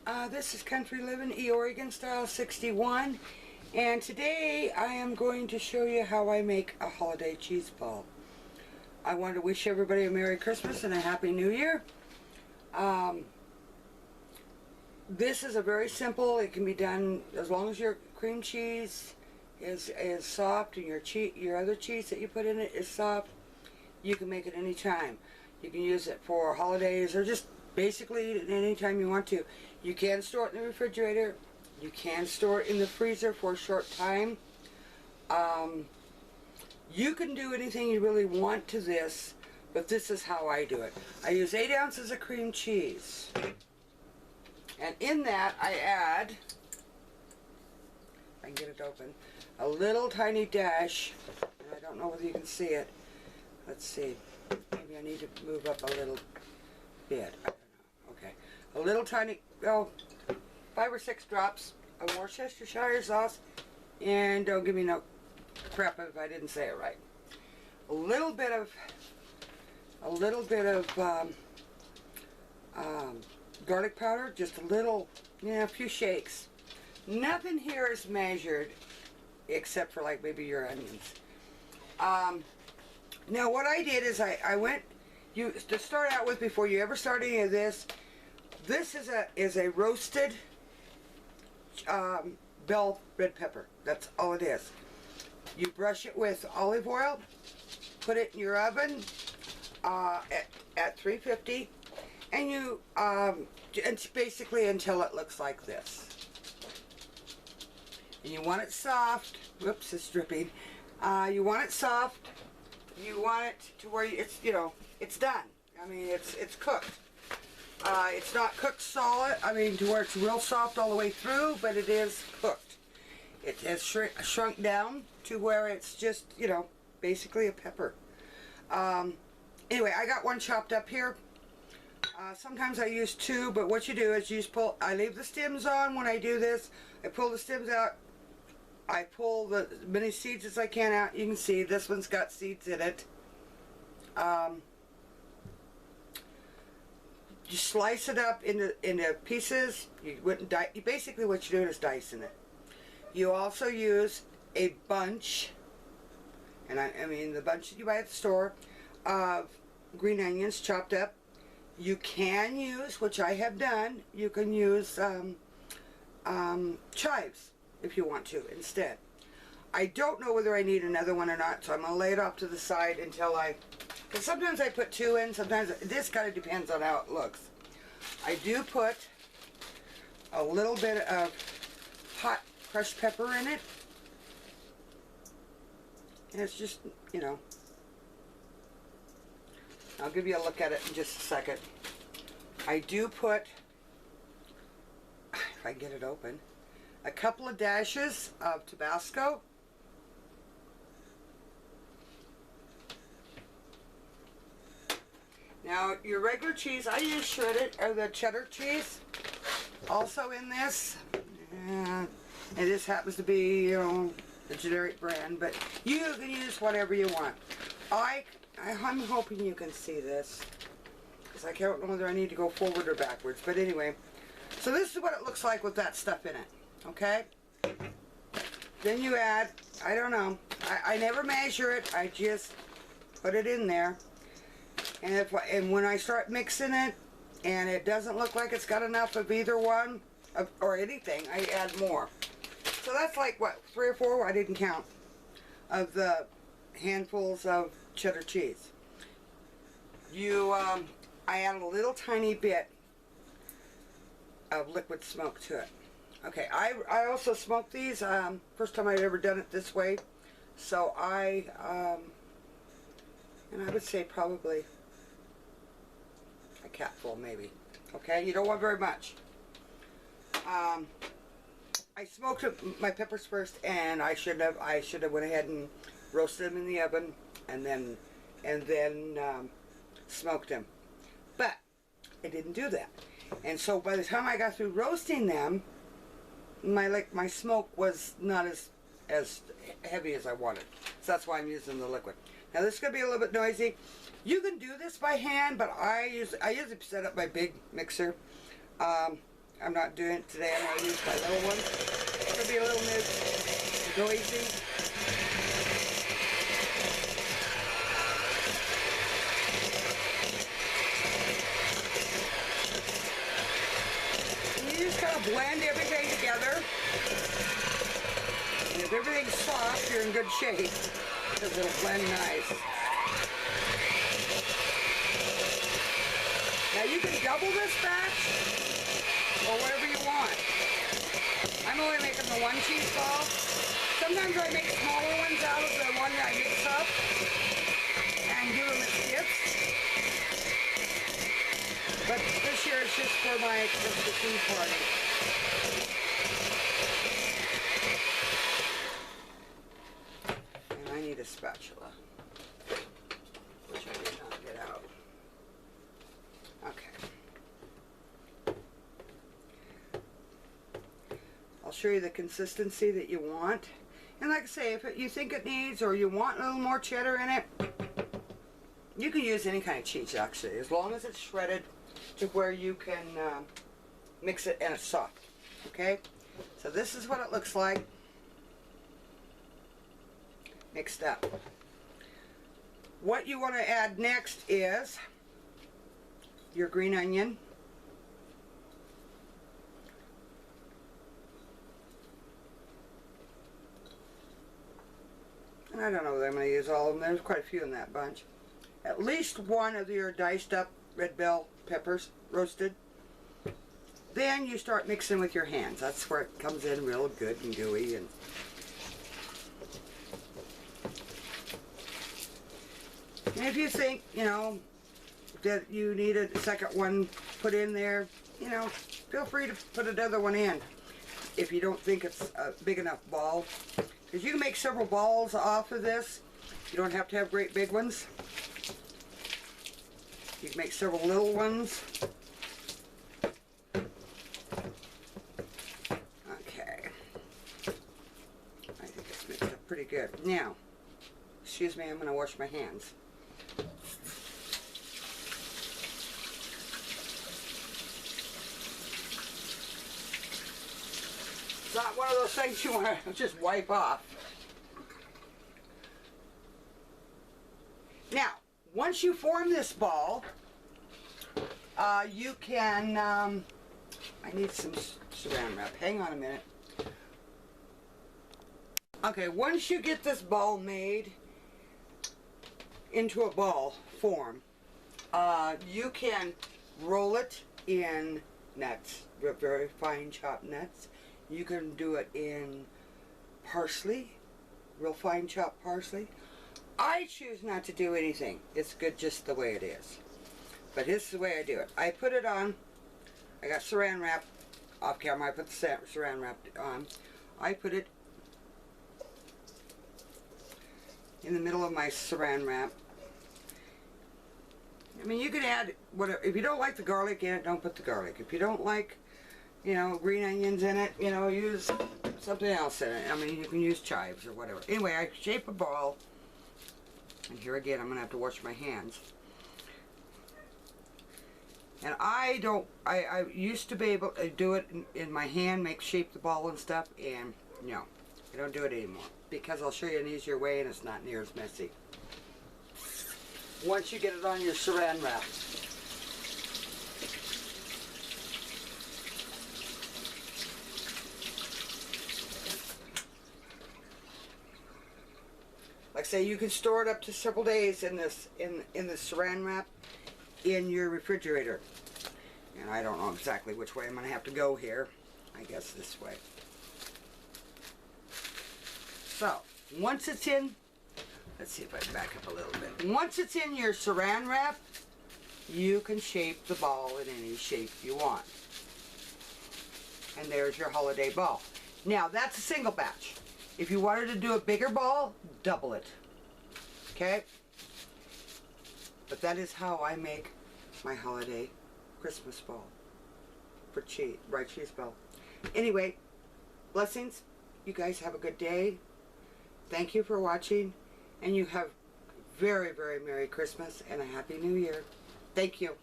This is Country Living, Oregon Style 61, and today I am going to show you how I make a holiday cheese ball. I want to wish everybody a Merry Christmas and a Happy New Year. This is a very simple, it can be done as long as your cream cheese is soft and your other cheese that you put in it is soft. You can make it any time. You can use it for holidays or just basically anytime you want to. You can store it in the refrigerator. You can store it in the freezer for a short time. You can do anything you really want to this, but this is how I do it. I use 8 ounces of cream cheese. And in that I add, if I can get it open, a little tiny dash, and I don't know whether you can see it. Let's see. Maybe I need to move up a little bit. I don't know. Okay. A little tiny, 5 or 6 drops of Worcestershire sauce. And don't give me no crap if I didn't say it right. A little bit of garlic powder. Just a little, a few shakes. Nothing here is measured except for like maybe your onions. Now what I did is I went, to start out with before you ever start any of this is a roasted bell red pepper. That's all it is. You brush it with olive oil, put it in your oven at 350, and you it's basically until it looks like this. And you want it soft. Whoops, it's dripping. You want it soft. You want it to where it's done. I mean, it's cooked. It's not cooked solid, to where it's real soft all the way through, but it is cooked. It has shrunk down to where it's just, basically a pepper. Anyway, I got one chopped up here. Sometimes I use 2, but what you do is I leave the stems on when I do this. I pull the stems out. I pull as many seeds as I can out. You can see this one's got seeds in it. You slice it up into pieces. Basically what you're doing is dicing it. You also use a bunch, and I mean the bunch that you buy at the store, of green onions chopped up. You can use, which I have done, you can use chives if you want to instead. I don't know whether I need another one or not, so I'm going to lay it off to the side until because sometimes I put 2 in, sometimes this kind of depends on how it looks. I do put a little bit of hot crushed pepper in it, and it's just, I'll give you a look at it in just a second. I do put, if I can get it open, a couple of dashes of Tabasco. Now your regular cheese, I use shredded, or the cheddar cheese, also in this. And this happens to be, the generic brand, but you can use whatever you want. I'm hoping you can see this, because I don't know whether I need to go forward or backwards, but anyway. So this is what it looks like with that stuff in it, okay? Then you add, I don't know, I never measure it, I just put it in there. And when I start mixing it, and it doesn't look like it's got enough of either one, or anything, I add more. So that's like, what, 3 or 4, I didn't count, of the handfuls of cheddar cheese. I add a little tiny bit of liquid smoke to it. Okay, I also smoke these, first time I'd ever done it this way, so and I would say probably a capful maybe. Okay, you don't want very much. I smoked my peppers first, and I should have went ahead and roasted them in the oven, and then smoked them. But I didn't do that, and so by the time I got through roasting them, my smoke was not as heavy as I wanted. So that's why I'm using the liquid. Now this is going to be a little bit noisy. You can do this by hand, but I usually set up my big mixer. I I'm not doing it today. I'm going to use my little one. It's going to be a little noisy. And you just kind of blend everything together. And if everything's soft, you're in good shape because it'll blend nice. Now you can double this batch or whatever you want. I'm only making the one cheese ball. Sometimes I make smaller ones out of the one that I mix up and give them as gifts. But this year it's just for my Christmas Eve party. And I need a spatula, which I did not get out. Okay. I'll show you the consistency that you want. And like I say, if you think it needs or you want a little more cheddar in it, you can use any kind of cheese actually, as long as it's shredded to where you can mix it and it's soft. Okay? So this is what it looks like mixed up. What you want to add next is your green onion. And I don't know whether I'm going to use all of them. There's quite a few in that bunch. At least one of your diced up red bell peppers, roasted. Then you start mixing with your hands. That's where it comes in real good and gooey. And if you think, you know, that you need a second one put in there, you know, feel free to put another one in if you don't think it's a big enough ball. Because you can make several balls off of this. You don't have to have great big ones. You can make several little ones. Okay. I think it's mixed up pretty good. Now, excuse me, I'm going to wash my hands. It's not one of those things you want to just wipe off. Now, once you form this ball, you can, I need some saran wrap. Hang on a minute. Okay, once you get this ball made into a ball form, you can roll it in nuts, very fine chopped nuts. You can do it in parsley, real fine chopped parsley. I choose not to do anything. It's good just the way it is. But this is the way I do it. I put it on. I got saran wrap off camera. I put the saran wrap on. I put it in the middle of my saran wrap. I mean, you can add whatever. If you don't like the garlic in it, don't put the garlic. If you don't like, you know, green onions in it, you know, use something else in it. I mean, you can use chives or whatever. Anyway, I shape a ball. And here again, I'm going to have to wash my hands. And I used to be able to do it in my hand, shape the ball and stuff, and no, I don't do it anymore. Because I'll show you an easier way and it's not near as messy. Once you get it on your saran wrap. Like I say, you can store it up to several days in this in the saran wrap in your refrigerator. And I don't know exactly which way I'm going to have to go here. I guess this way. So, once it's in, let's see if I can back up a little bit. Once it's in your saran wrap, you can shape the ball in any shape you want. And there's your holiday ball. Now, that's a single batch. If you wanted to do a bigger ball, double it. Okay? But that is how I make my holiday Christmas ball. For rye cheese ball. Anyway, blessings. You guys have a good day. Thank you for watching. And you have very, very Merry Christmas and a Happy New Year. Thank you.